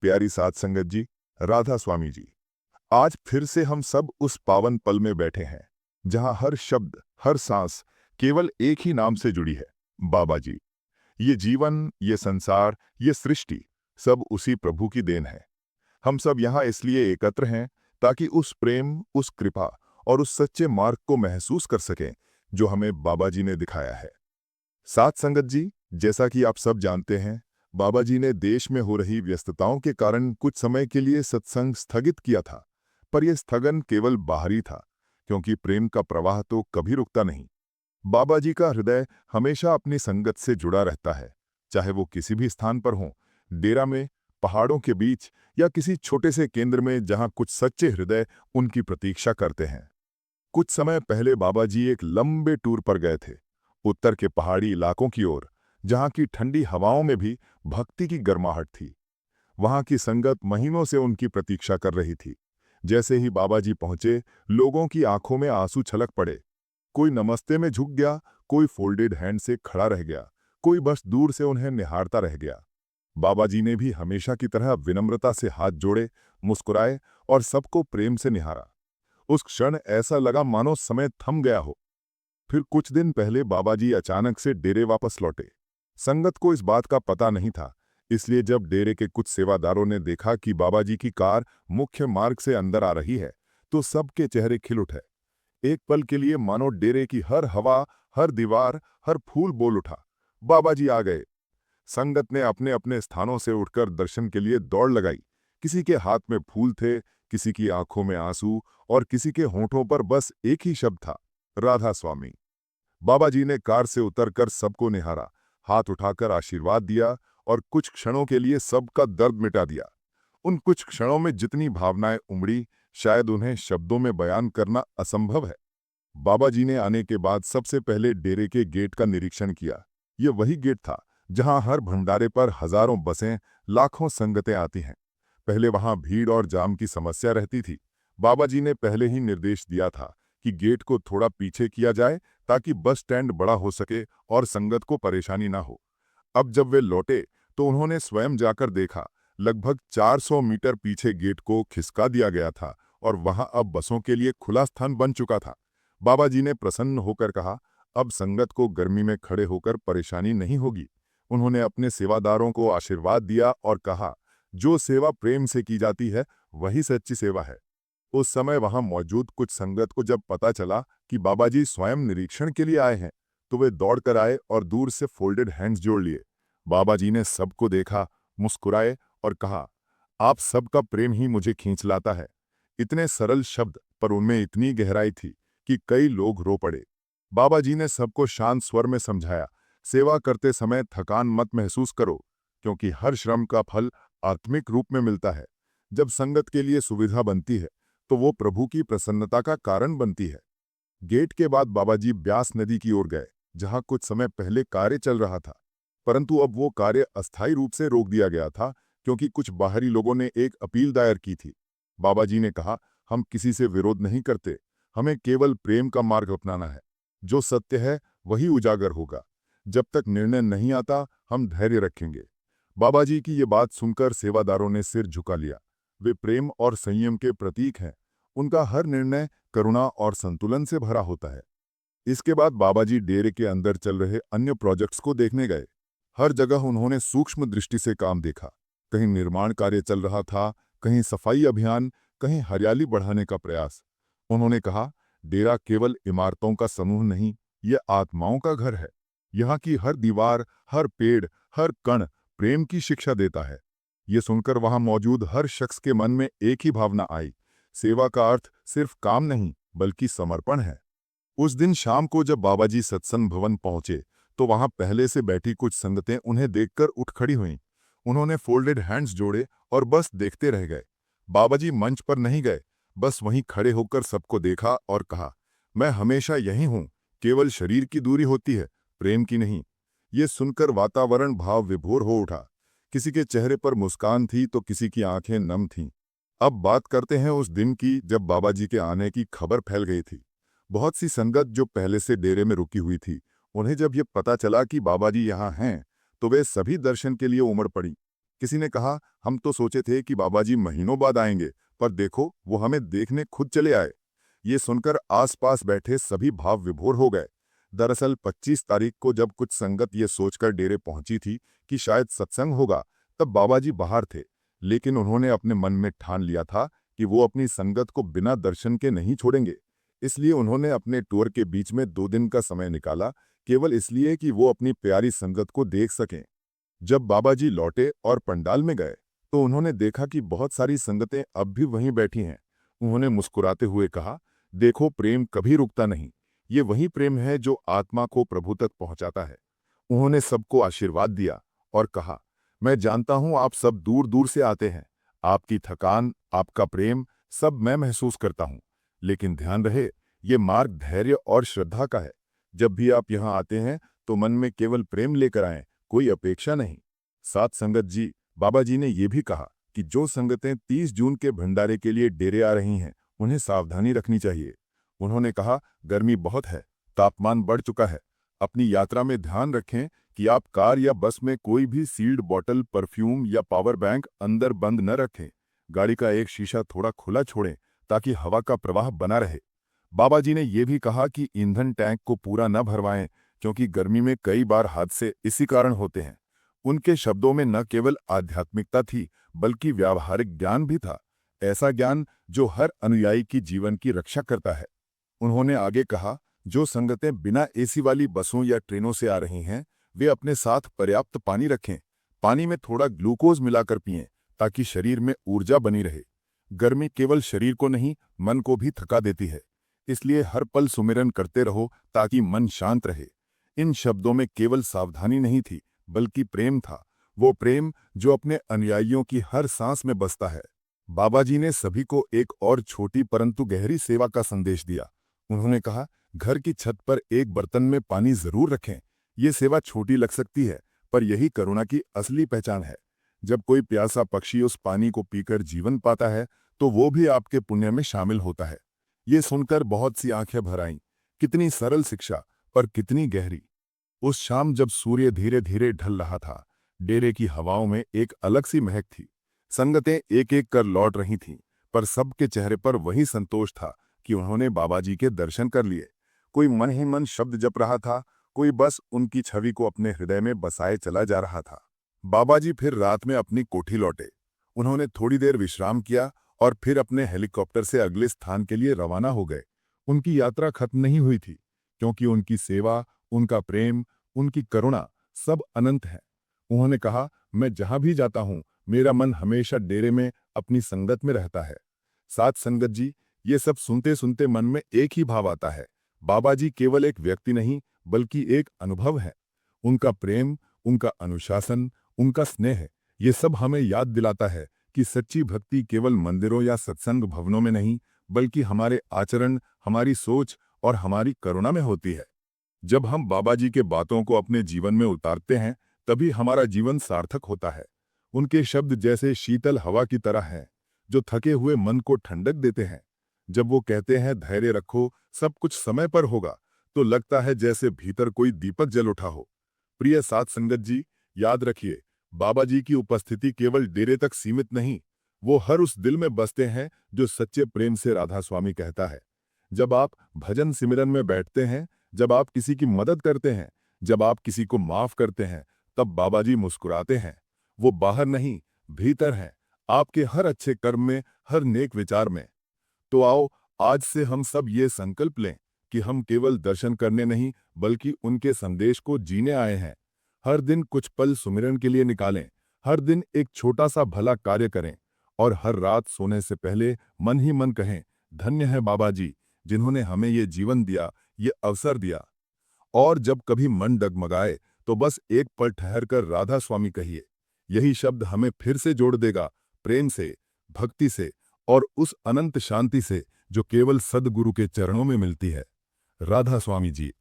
प्यारी साध संगत जी, राधा स्वामी जी, आज फिर से हम सब उस पावन पल में बैठे हैं जहां हर शब्द, हर सांस केवल एक ही नाम से जुड़ी है, बाबा जी। ये जीवन, ये संसार, ये सृष्टि सब उसी प्रभु की देन है। हम सब यहाँ इसलिए एकत्र हैं ताकि उस प्रेम, उस कृपा और उस सच्चे मार्ग को महसूस कर सकें जो हमें बाबा जी ने दिखाया है। साथ संगत जी, जैसा कि आप सब जानते हैं, बाबा जी ने देश में हो रही व्यस्तताओं के कारण कुछ समय के लिए सत्संग स्थगित किया था। पर यह स्थगन केवल बाहरी था, क्योंकि प्रेम का प्रवाह तो कभी रुकता नहीं। बाबा जी का हृदय हमेशा अपनी संगत से जुड़ा रहता है, चाहे वो किसी भी स्थान पर हो, डेरा में, पहाड़ों के बीच या किसी छोटे से केंद्र में जहां कुछ सच्चे हृदय उनकी प्रतीक्षा करते हैं। कुछ समय पहले बाबा जी एक लंबे टूर पर गए थे, उत्तर के पहाड़ी इलाकों की ओर, जहां की ठंडी हवाओं में भी भक्ति की गर्माहट थी। वहां की संगत महीनों से उनकी प्रतीक्षा कर रही थी। जैसे ही बाबा जी पहुंचे, लोगों की आंखों में आंसू छलक पड़े। कोई नमस्ते में झुक गया, कोई फोल्डेड हैंड से खड़ा रह गया, कोई बस दूर से उन्हें निहारता रह गया। बाबा जी ने भी हमेशा की तरह विनम्रता से हाथ जोड़े, मुस्कुराए और सबको प्रेम से निहारा। उस क्षण ऐसा लगा मानो समय थम गया हो। फिर कुछ दिन पहले बाबा जी अचानक से डेरे वापस लौटे। संगत को इस बात का पता नहीं था, इसलिए जब डेरे के कुछ सेवादारों ने देखा कि बाबा जी की कार मुख्य मार्ग से अंदर आ रही है, तो सबके चेहरे खिल उठे। एक पल के लिए मानो डेरे की हर हवा, हर दीवार, हर फूल बोल उठा, बाबा जी आ गए। संगत ने अपने अपने स्थानों से उठकर दर्शन के लिए दौड़ लगाई। किसी के हाथ में फूल थे, किसी की आंखों में आंसू और किसी के होंठों पर बस एक ही शब्द था, राधा स्वामी। बाबा जी ने कार से उतरकर सबको निहारा, हाथ उठाकर आशीर्वाद दिया और कुछ क्षणों के लिए सबका दर्द मिटा दिया। उन कुछ क्षणों में जितनी भावनाएं उमड़ी, शायद उन्हें शब्दों में बयान करना असंभव है। बाबा जी ने आने के बाद सबसे पहले डेरे के गेट का निरीक्षण किया। ये वही गेट था जहां हर भंडारे पर हजारों बसें, लाखों संगतें आती हैं। पहले वहां भीड़ और जाम की समस्या रहती थी। बाबा जी ने पहले ही निर्देश दिया था कि गेट को थोड़ा पीछे किया जाए ताकि बस स्टैंड बड़ा हो सके और संगत को परेशानी ना हो। अब जब वे लौटे तो उन्होंने स्वयं जाकर देखा। लगभग 400 मीटर पीछे गेट को खिसका दिया गया था और वहां अब बसों के लिए खुला स्थान बन चुका था। बाबा जी ने प्रसन्न होकर कहा, अब संगत को गर्मी में खड़े होकर परेशानी नहीं होगी। उन्होंने अपने सेवादारों को आशीर्वाद दिया और कहा, जो सेवा प्रेम से की जाती है वही सच्ची सेवा है। उस समय वहां मौजूद कुछ संगत को जब पता चला कि बाबा जी स्वयं निरीक्षण के लिए आए हैं, तो वे दौड़कर आए और दूर से फोल्डेड हैंड्स जोड़ लिए। बाबा जी ने सबको देखा, मुस्कुराए और कहा, आप सबका प्रेम ही मुझे खींच लाता है। इतने सरल शब्द, पर उनमें इतनी गहराई थी कि कई लोग रो पड़े। बाबा जी ने सबको शांत स्वर में समझाया, सेवा करते समय थकान मत महसूस करो, क्योंकि हर श्रम का फल आत्मिक रूप में मिलता है। जब संगत के लिए सुविधा बनती है, तो वो प्रभु की प्रसन्नता का कारण बनती है। गेट के बाद बाबा जी ब्यास नदी की ओर गए, जहां कुछ समय पहले कार्य चल रहा था, परंतु अब वो कार्य अस्थायी रूप से रोक दिया गया था, क्योंकि कुछ बाहरी लोगों ने एक अपील दायर की थी। बाबा जी ने कहा, हम किसी से विरोध नहीं करते, हमें केवल प्रेम का मार्ग अपनाना है। जो सत्य है वही उजागर होगा। जब तक निर्णय नहीं आता, हम धैर्य रखेंगे। बाबा जी की ये बात सुनकर सेवादारों ने सिर झुका लिया। वे प्रेम और संयम के प्रतीक हैं। उनका हर निर्णय करुणा और संतुलन से भरा होता है। इसके बाद बाबा जी डेरे के अंदर चल रहे अन्य प्रोजेक्ट्स को देखने गए। हर जगह उन्होंने सूक्ष्म दृष्टि से काम देखा। कहीं निर्माण कार्य चल रहा था, कहीं सफाई अभियान, कहीं हरियाली बढ़ाने का प्रयास। उन्होंने कहा, डेरा केवल इमारतों का समूह नहीं, ये आत्माओं का घर है। यहाँ की हर दीवार, हर पेड़, हर कण प्रेम की शिक्षा देता है। ये सुनकर वहां मौजूद हर शख्स के मन में एक ही भावना आई, सेवा का अर्थ सिर्फ काम नहीं बल्कि समर्पण है। उस दिन शाम को जब बाबा जी सत्संग भवन पहुंचे, तो वहां पहले से बैठी कुछ संगतें उन्हें देखकर उठ खड़ी हुईं। उन्होंने फोल्डेड हैंड्स जोड़े और बस देखते रह गए। बाबा जी मंच पर नहीं गए, बस वहीं खड़े होकर सबको देखा और कहा, मैं हमेशा यही हूं, केवल शरीर की दूरी होती है, प्रेम की नहीं। ये सुनकर वातावरण भाव विभोर हो उठा। किसी के चेहरे पर मुस्कान थी तो किसी की आंखें नम थीं। अब बात करते हैं उस दिन की जब बाबा जी के आने की खबर फैल गई थी। बहुत सी संगत जो पहले से डेरे में रुकी हुई थी, उन्हें जब ये पता चला कि बाबा जी यहाँ हैं, तो वे सभी दर्शन के लिए उमड़ पड़ी। किसी ने कहा, हम तो सोचे थे कि बाबा जी महीनों बाद आएंगे, पर देखो वो हमें देखने खुद चले आए। ये सुनकर आसपास बैठे सभी भाव विभोर हो गए। दरअसल 25 तारीख को जब कुछ संगत ये सोचकर डेरे पहुंची थी कि शायद सत्संग होगा, तब बाबा जी बाहर थे। लेकिन उन्होंने अपने मन में ठान लिया था कि वो अपनी संगत को बिना दर्शन के नहीं छोड़ेंगे। इसलिए उन्होंने अपने टूर के बीच में 2 दिन का समय निकाला, केवल इसलिए कि वो अपनी प्यारी संगत को देख सकें। जब बाबा जी लौटे और पंडाल में गए, तो उन्होंने देखा कि बहुत सारी संगतें अब भी वहीं बैठी हैं। उन्होंने मुस्कुराते हुए कहा, देखो प्रेम कभी रुकता नहीं। ये वही प्रेम है जो आत्मा को प्रभु तक पहुंचाता है। उन्होंने सबको आशीर्वाद दिया और कहा, मैं जानता हूं आप सब दूर दूर से आते हैं। आपकी थकान, आपका प्रेम सब मैं महसूस करता हूं। लेकिन ध्यान रहे, ये मार्ग धैर्य और श्रद्धा का है। जब भी आप यहाँ आते हैं तो मन में केवल प्रेम लेकर आएं, कोई अपेक्षा नहीं। साथ संगत जी, बाबा जी ने यह भी कहा कि जो संगतें 30 जून के भंडारे के लिए डेरे आ रही हैं, उन्हें सावधानी रखनी चाहिए। उन्होंने कहा, गर्मी बहुत है, तापमान बढ़ चुका है। अपनी यात्रा में ध्यान रखें कि आप कार या बस में कोई भी सील्ड बोतल, परफ्यूम या पावर बैंक अंदर बंद न रखें। गाड़ी का एक शीशा थोड़ा खुला छोड़ें ताकि हवा का प्रवाह बना रहे। बाबा जी ने यह भी कहा कि ईंधन टैंक को पूरा न भरवाएं, क्योंकि गर्मी में कई बार हादसे इसी कारण होते हैं। उनके शब्दों में न केवल आध्यात्मिकता थी, बल्कि व्यावहारिक ज्ञान भी था। ऐसा ज्ञान जो हर अनुयायी की जीवन की रक्षा करता है। उन्होंने आगे कहा, जो संगतें बिना एसी वाली बसों या ट्रेनों से आ रही हैं, वे अपने साथ पर्याप्त पानी रखें। पानी में थोड़ा ग्लूकोज मिलाकर पिएं ताकि शरीर में ऊर्जा बनी रहे। गर्मी केवल शरीर को नहीं, मन को भी थका देती है। इसलिए हर पल सुमिरन करते रहो ताकि मन शांत रहे। इन शब्दों में केवल सावधानी नहीं थी, बल्कि प्रेम था। वो प्रेम जो अपने अनुयायियों की हर सांस में बसता है। बाबा जी ने सभी को एक और छोटी परंतु गहरी सेवा का संदेश दिया। उन्होंने कहा, घर की छत पर एक बर्तन में पानी जरूर रखें। ये सेवा छोटी लग सकती है, पर यही करुणा की असली पहचान है। जब कोई प्यासा पक्षी उस पानी को पीकर जीवन पाता है, तो वो भी आपके पुण्य में शामिल होता है। ये सुनकर बहुत सी आंखें भर आईं। कितनी सरल शिक्षा, पर कितनी गहरी। उस शाम जब सूर्य धीरे धीरे ढल रहा था, डेरे की हवाओं में एक अलग सी महक थी। संगतें एक एक कर लौट रही थीं, पर सबके चेहरे पर वही संतोष था कि उन्होंने बाबा जी के दर्शन कर लिए। कोई मन ही मन शब्द जप रहा था, कोई बस उनकी छवि को अपने हृदय में बसाए चला जा रहा था। बाबा जी फिर रात में अपनी कोठी लौटे। उन्होंने थोड़ी देर विश्राम किया और फिर अपने हेलीकॉप्टर से अगले स्थान के लिए रवाना हो गए। उनकी यात्रा खत्म नहीं हुई थी, क्योंकि उनकी सेवा, उनका प्रेम, उनकी करुणा सब अनंत है। उन्होंने कहा, मैं जहां भी जाता हूं, मेरा मन हमेशा डेरे में अपनी संगत में रहता है। साथ संगत जी, ये सब सुनते सुनते मन में एक ही भाव आता है। बाबा जी केवल एक व्यक्ति नहीं, बल्कि एक अनुभव है। उनका प्रेम, उनका अनुशासन, उनका स्नेह, ये सब हमें याद दिलाता है कि सच्ची भक्ति केवल मंदिरों या सत्संग भवनों में नहीं, बल्कि हमारे आचरण, हमारी सोच और हमारी करुणा में होती है। जब हम बाबा जी के बातों को अपने जीवन में उतारते हैं, तभी हमारा जीवन सार्थक होता है। उनके शब्द जैसे शीतल हवा की तरह हैं, जो थके हुए मन को ठंडक देते हैं। जब वो कहते हैं, धैर्य रखो, सब कुछ समय पर होगा, तो लगता है जैसे भीतर कोई दीपक जल उठा हो। प्रिय साथ संगत जी, याद रखिए, बाबा जी की उपस्थिति केवल डेरे तक सीमित नहीं, वो हर उस दिल में बसते हैं जो सच्चे प्रेम से राधा स्वामी कहता है। जब आप भजन सिमरन में बैठते हैं, जब आप किसी की मदद करते हैं, जब आप किसी को माफ करते हैं, तब बाबा जी मुस्कुराते हैं। वो बाहर नहीं, भीतर हैं, आपके हर अच्छे कर्म में, हर नेक विचार में। तो आओ, आज से हम सब ये संकल्प लें कि हम केवल दर्शन करने नहीं, बल्कि उनके संदेश को जीने आए हैं। हर दिन कुछ पल सुमिरन के लिए निकालें, हर दिन एक छोटा सा भला कार्य करें, और हर रात सोने से पहले मन ही मन कहें, धन्य है बाबा जी, जिन्होंने हमें ये जीवन दिया, ये अवसर दिया। और जब कभी मन डगमगाए, तो बस एक पल ठहरकर राधा स्वामी कहिए। यही शब्द हमें फिर से जोड़ देगा, प्रेम से, भक्ति से और उस अनंत शांति से जो केवल सद्गुरु के चरणों में मिलती है। राधा स्वामी जी।